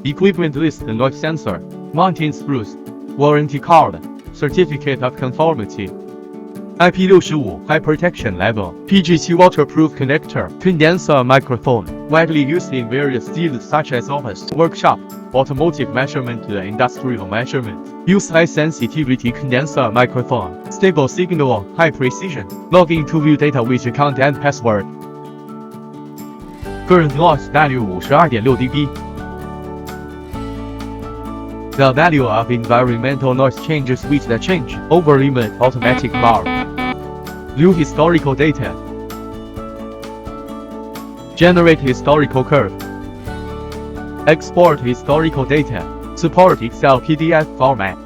Equipment list noise sensor, mounting screws, warranty card, certificate of conformity. IP65 high protection level, PG7 waterproof connector, condenser microphone, widely used in various fields such as office, workshop, automotive measurement and industrial measurement. Use high sensitivity condenser microphone, stable signal, high precision. Login to view data with account and password. Current loss value 52.6 dB. The value of environmental noise changes with the change over limit automatic bar. View historical data. Generate historical curve. Export historical data. Support Excel PDF format.